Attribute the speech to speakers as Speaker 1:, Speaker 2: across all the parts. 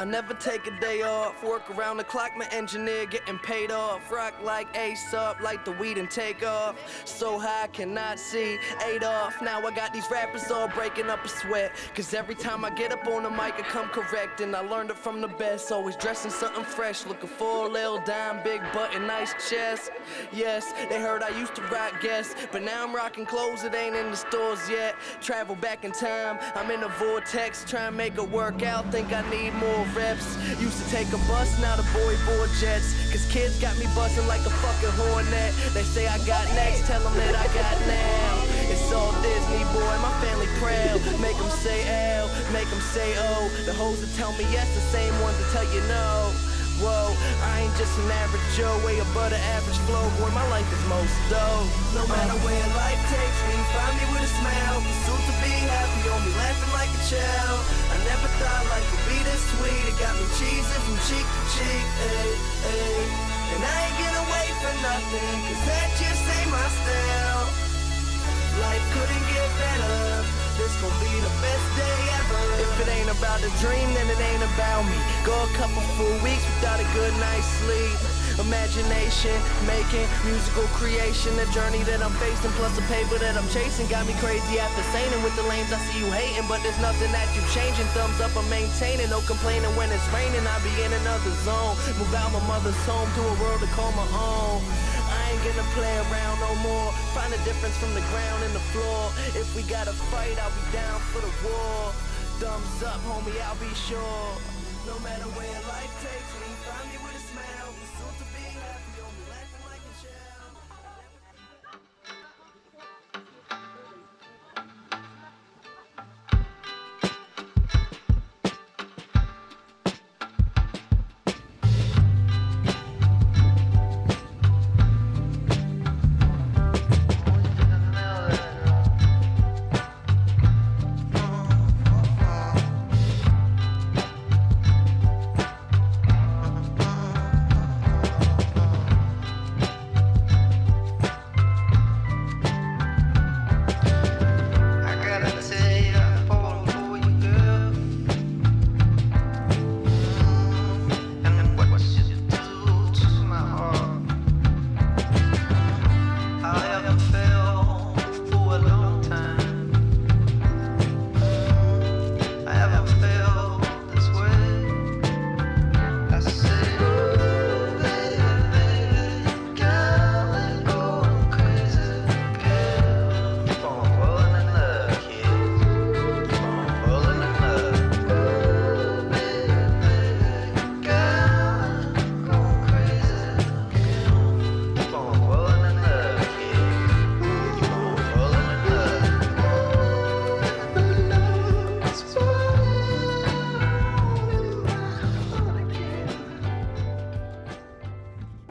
Speaker 1: I never take a day off. Work around the clock, my engineer getting paid off. Rock like Ace up, like the weed and take off. So high, I cannot see Adolf. Now I got these rappers all breaking up a sweat. Cause every time I get up on the mic, I come correct. And I learned it from the best. Always dressing something fresh. Looking for a little dime, big button, nice chest. Yes, they heard I used to rock Guess, but now I'm rocking clothes that ain't in the stores yet. Travel back in time, I'm in a vortex. Trying to make it work out, think I need more reps. Used to take a bus, now the boy board jets. Cause kids got me buzzing like a fucking hornet. They say I got next, tell them that I got now. It's all Disney, boy, my family proud. Make them say L, make them say O. The hoes that tell me yes, the same ones that tell you no. Whoa, I ain't just an average Joe, way above the average flow. Boy, my life is most dope. No matter where life takes me, find me with a smile. Soon to be happy, on me laughing like a child. I never thought life would be this sweet. It got me cheesing from cheek to cheek, ay, ay. And I ain't gonna wait for nothing, cause that just ain't my style. Life couldn't get better. This gon' be the best day ever. If it ain't about the dream, then it ain't about me. Go a couple full weeks without a good night's sleep. Imagination, making musical creation. The journey that I'm facing, plus the paper that I'm chasing, got me crazy after saying with the lanes I see you hating, but there's nothing that you changing. Thumbs up, I'm maintaining, no complaining when it's raining. I be in another zone. Move out my mother's home to a world to call my own. I ain't gonna play around no more. Find a difference from the ground and the floor. If we gotta fight, I'll be down for the war. Thumbs up, homie, I'll be sure. No matter where life takes me, find me with a smile. We're soon to be happy, on me laughing like a child.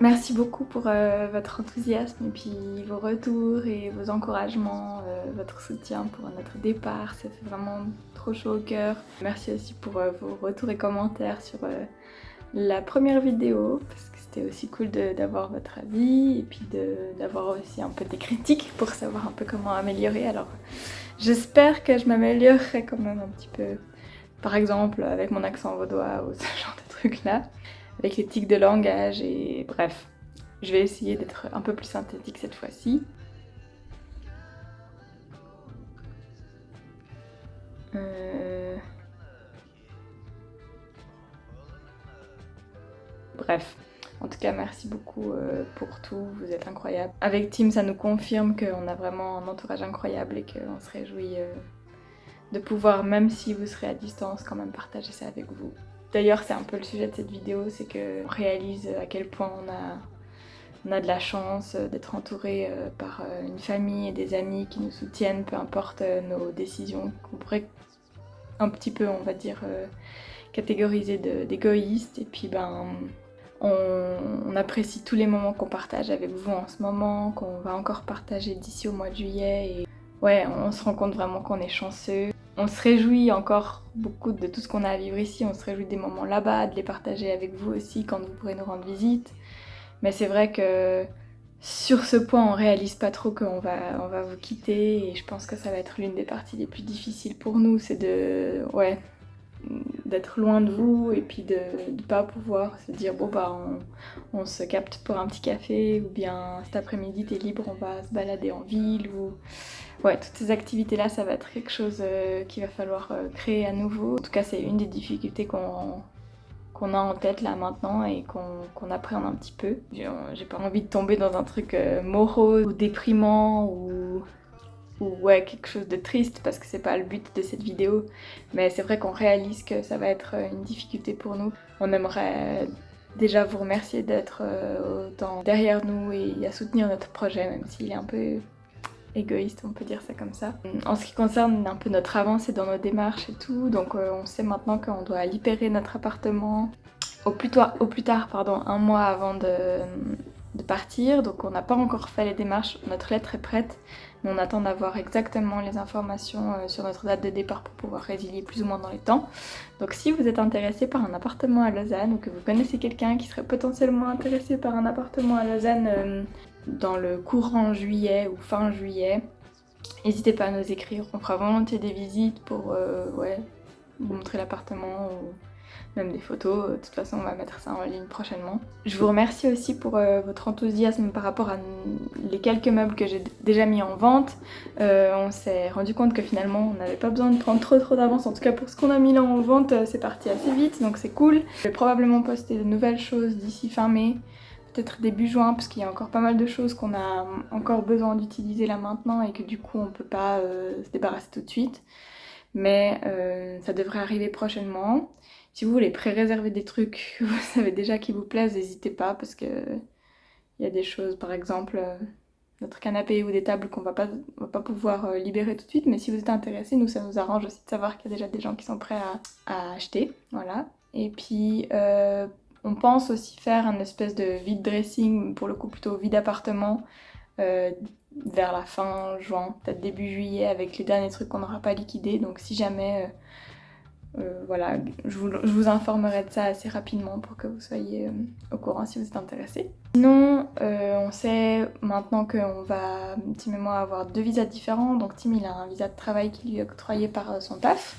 Speaker 2: Merci beaucoup pour votre enthousiasme et puis vos retours et vos encouragements, votre soutien pour notre départ, ça fait vraiment trop chaud au cœur. Merci aussi pour vos retours et commentaires sur la première vidéo, parce que c'était aussi cool d'avoir votre avis et puis d'avoir aussi un peu des critiques pour savoir un peu comment améliorer. Alors j'espère que je m'améliorerai quand même un petit peu, par exemple avec mon accent vaudois ou ce genre de trucs là, avec les tics de langage et bref, je vais essayer d'être un peu plus synthétique cette fois-ci. Bref, en tout cas merci beaucoup pour tout, vous êtes incroyables. Avec Tim, ça nous confirme qu'on a vraiment un entourage incroyable et qu'on se réjouit de pouvoir, même si vous serez à distance, quand même partager ça avec vous. D'ailleurs, c'est un peu le sujet de cette vidéo, c'est qu'on réalise à quel point on a de la chance d'être entouré par une famille et des amis qui nous soutiennent, peu importe nos décisions, qu'on pourrait un petit peu, on va dire, catégoriser d'égoïstes. Et puis, on apprécie tous les moments qu'on partage avec vous en ce moment, qu'on va encore partager d'ici au mois de juillet. Et ouais, on se rend compte vraiment qu'on est chanceux. On se réjouit encore beaucoup de tout ce qu'on a à vivre ici, on se réjouit des moments là-bas, de les partager avec vous aussi quand vous pourrez nous rendre visite. Mais c'est vrai que sur ce point, on réalise pas trop qu'on va vous quitter et je pense que ça va être l'une des parties les plus difficiles pour nous, c'est de d'être loin de vous et puis de ne pas pouvoir se dire bon bah on se capte pour un petit café ou bien cet après-midi t'es libre, on va se balader en ville ou... Ouais, toutes ces activités-là, ça va être quelque chose qu'il va falloir créer à nouveau. En tout cas, c'est une des difficultés qu'on a en tête là maintenant et qu'on appréhende un petit peu. J'ai pas envie de tomber dans un truc morose ou déprimant ou ouais, quelque chose de triste parce que c'est pas le but de cette vidéo. Mais c'est vrai qu'on réalise que ça va être une difficulté pour nous. On aimerait déjà vous remercier d'être autant derrière nous et à soutenir notre projet, même s'il est un peu égoïste, on peut dire ça comme ça. En ce qui concerne un peu notre avancée dans nos démarches et tout, donc on sait maintenant qu'on doit libérer notre appartement au plus tard, un mois avant de partir. Donc on n'a pas encore fait les démarches, notre lettre est prête, mais on attend d'avoir exactement les informations sur notre date de départ pour pouvoir résilier plus ou moins dans les temps. Donc si vous êtes intéressé par un appartement à Lausanne ou que vous connaissez quelqu'un qui serait potentiellement intéressé par un appartement à Lausanne dans le courant juillet ou fin juillet, n'hésitez pas à nous écrire, on fera volontiers des visites pour vous montrer l'appartement ou même des photos. De toute façon on va mettre ça en ligne prochainement. Je vous remercie aussi pour votre enthousiasme par rapport à les quelques meubles que j'ai déjà mis en vente. On s'est rendu compte que finalement on n'avait pas besoin de prendre trop d'avance, en tout cas pour ce qu'on a mis là en vente c'est parti assez vite, donc c'est cool. Je vais probablement poster de nouvelles choses d'ici fin mai, peut-être début juin, parce qu'il y a encore pas mal de choses qu'on a encore besoin d'utiliser là maintenant et que du coup on peut pas se débarrasser tout de suite. Mais ça devrait arriver prochainement. Si vous voulez pré-réserver des trucs, vous savez déjà qui vous plaisent, n'hésitez pas parce que il y a des choses, par exemple notre canapé ou des tables qu'on va pas pouvoir libérer tout de suite, mais si vous êtes intéressé, nous ça nous arrange aussi de savoir qu'il y a déjà des gens qui sont prêts à acheter, voilà. Et puis on pense aussi faire un espèce de vide dressing, pour le coup plutôt vide appartement, vers la fin juin, peut-être début juillet, avec les derniers trucs qu'on n'aura pas liquidés. Donc si jamais, voilà, je vous informerai de ça assez rapidement pour que vous soyez au courant si vous êtes intéressés. Sinon, on sait maintenant qu'on va, Tim et moi, avoir 2 visas différents. Donc Tim, il a un visa de travail qui lui est octroyé par son taf.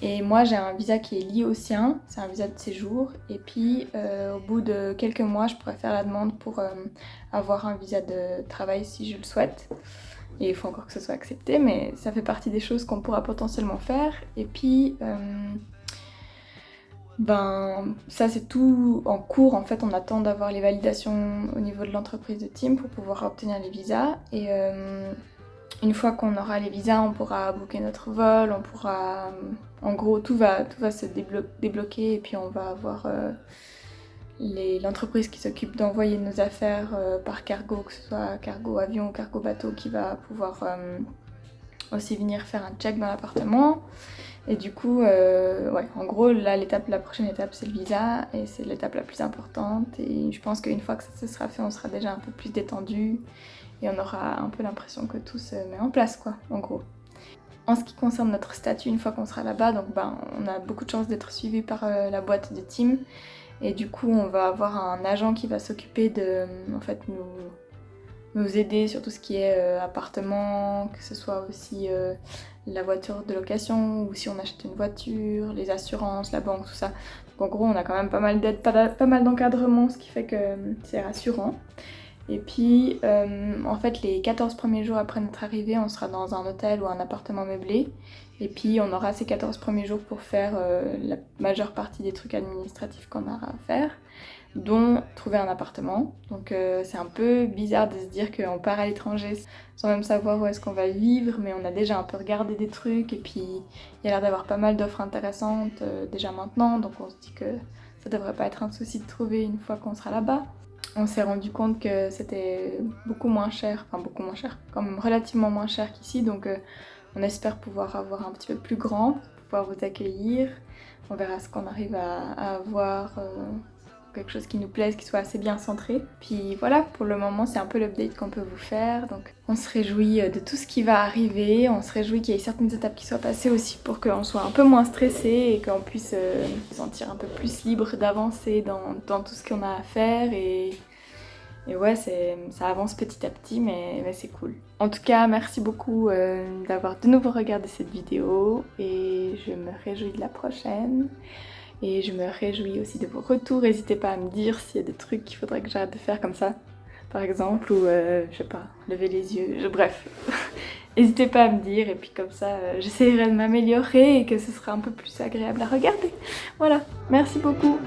Speaker 2: Et moi j'ai un visa qui est lié au sien, c'est un visa de séjour, et puis au bout de quelques mois je pourrais faire la demande pour avoir un visa de travail si je le souhaite, et il faut encore que ce soit accepté, mais ça fait partie des choses qu'on pourra potentiellement faire. Et puis ça c'est tout en cours, en fait on attend d'avoir les validations au niveau de l'entreprise de Tim pour pouvoir obtenir les visas, et une fois qu'on aura les visas, on pourra booker notre vol, on pourra... En gros, tout va se débloquer, et puis on va avoir l'entreprise qui s'occupe d'envoyer nos affaires par cargo, que ce soit cargo avion ou cargo bateau, qui va pouvoir aussi venir faire un check dans l'appartement. Et du coup, en gros, là, la prochaine étape, c'est le visa, et c'est l'étape la plus importante. Et je pense qu'une fois que ça se sera fait, on sera déjà un peu plus détendu. Et on aura un peu l'impression que tout se met en place, quoi, en gros. En ce qui concerne notre statut, une fois qu'on sera là-bas, donc on a beaucoup de chance d'être suivi par la boîte de Tim. Et du coup, on va avoir un agent qui va s'occuper de, en fait, nous aider sur tout ce qui est appartement, que ce soit aussi la voiture de location, ou si on achète une voiture, les assurances, la banque, tout ça. Donc en gros, on a quand même pas mal d'aide, pas mal d'encadrement, ce qui fait que c'est rassurant. Et puis, en fait, les 14 premiers jours après notre arrivée, on sera dans un hôtel ou un appartement meublé. Et puis, on aura ces 14 premiers jours pour faire la majeure partie des trucs administratifs qu'on aura à faire, dont trouver un appartement. Donc, c'est un peu bizarre de se dire qu'on part à l'étranger sans même savoir où est-ce qu'on va vivre, mais on a déjà un peu regardé des trucs. Et puis, il y a l'air d'avoir pas mal d'offres intéressantes déjà maintenant. Donc, on se dit que ça devrait pas être un souci de trouver une fois qu'on sera là-bas. On s'est rendu compte que c'était beaucoup moins cher, quand même relativement moins cher qu'ici, donc on espère pouvoir avoir un petit peu plus grand, pour pouvoir vous accueillir. On verra ce qu'on arrive à avoir, quelque chose qui nous plaise, qui soit assez bien centré. Puis voilà, pour le moment c'est un peu l'update qu'on peut vous faire, donc on se réjouit de tout ce qui va arriver, on se réjouit qu'il y ait certaines étapes qui soient passées aussi pour qu'on soit un peu moins stressé et qu'on puisse se sentir un peu plus libre d'avancer dans tout ce qu'on a à faire, et Et ouais, ça avance petit à petit, mais c'est cool. En tout cas, merci beaucoup d'avoir de nouveau regardé cette vidéo et je me réjouis de la prochaine. Et je me réjouis aussi de vos retours. N'hésitez pas à me dire s'il y a des trucs qu'il faudrait que j'arrête de faire comme ça, par exemple, ou je sais pas, lever les yeux, bref. N'hésitez pas à me dire et puis comme ça, j'essaierai de m'améliorer et que ce sera un peu plus agréable à regarder. Voilà, merci beaucoup.